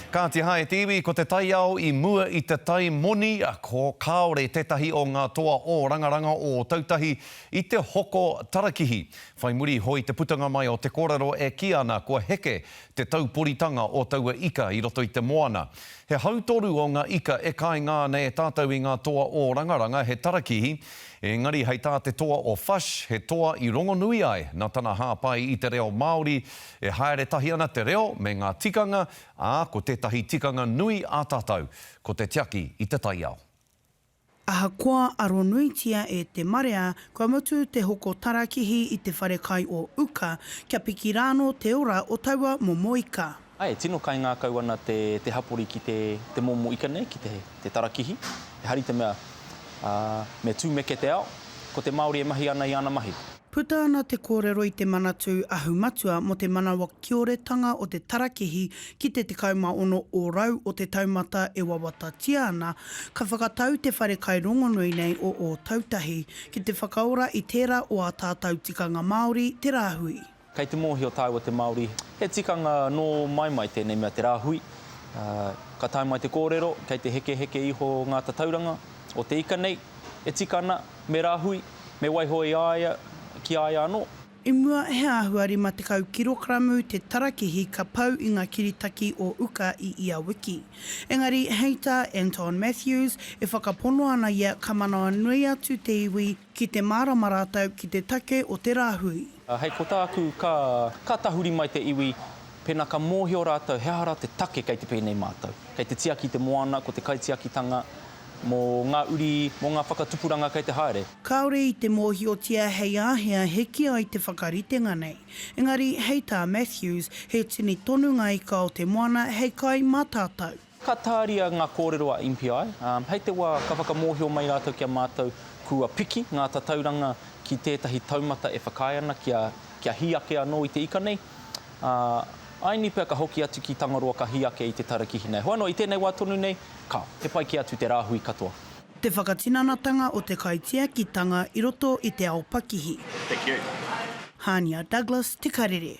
Ka te hae te iwi ko te taiao I mua I te tai moni, ko kaore tetahi o ngā toa o rangaranga o tautahi I te hoko tarakihi. Whai muri hoi te putanga mai o te kōrero e ki ana kua heke te tauporitanga o taua ika I roto I te moana. He hautoru o ngā ika e kai ngā nei tātou I ngā toa o rangaranga he tarakihi. Engari hei tā te toa o Fash, he toa I rongonui ai nā tana hāpai I te reo Māori, e haere tahi ana te reo me ngā tikanga, ko tētahi tikanga nui a tātou, ko te tiaki I te taiao. Ahakoa aronuitia e te marea, kua mutu te hoko tarakihi I te wharekai o uka, kia piki rāno te ora o taua momoika. Ai, tino kai ngā kau ana te hapori ki te momo ika nei, ki te tarakihi. E hari te mea, me tūmeke te ao, ko te Māori e mahi ana I ana mahi. Puta ana te kōrero I te manatū ahumatua mo te manawa kioretanga o te tarakihi ki te 16 o rau o te taumata e wawatatia ana, ka whakatau te wharekai rongonui nei o tautahi ki te whakaora I tērā o a tātou tikanga Māori te rāhui. Kei te mōhi o tāua te Māori, he tikanga no mai tēnei mea te rāhui. Ka tai mai te kōrero, kei te heke iho ngā tatauranga o te ika nei, e tika ana me rāhui, me waihoi aia, ki aia anō. I mua he ahuari ma te kau kilogramu te tarakihi ka pau I ngā kiritaki o uka I ia wiki. Engari, heita Anton Matthews e whakapono ana ia ka manawa nui atu te iwi ki te māramaratau ki te take o te rāhui. Hei, ko tāku ka tahuri mai te iwi, pēnā ka mōhi o rātou, he ara te take kei te pēnei mātou. Kei te tiaki te moana, ko te kaitiakitanga, mō ngā uri, mō ngā whakatupuranga kei te haere. Kaore I te mōhi o tia hei āhea heki ai te whakaritenga nei. Engari, hei tā Matthews, he tini tonu ngā ika o te moana hei kai mā tātou. Ka tāria ngā kōrero a MPI. Hei te wā ka whakamohio mai rātou kia mātou kua piki ngā tatauranga ki tētahi taumata e whakai ana kia hiake anō I te ika nei. Aini pia ka hoki atu ki Tangaroa ka hiake I te tarakihi nei. Hoano, I tēnei wā tonu nei, te pai ki atu te rāhui katoa. Te whakatinanatanga o te kaitiakitanga I roto I te ao pakihi. Thank you. Hania Douglas, Te Karere.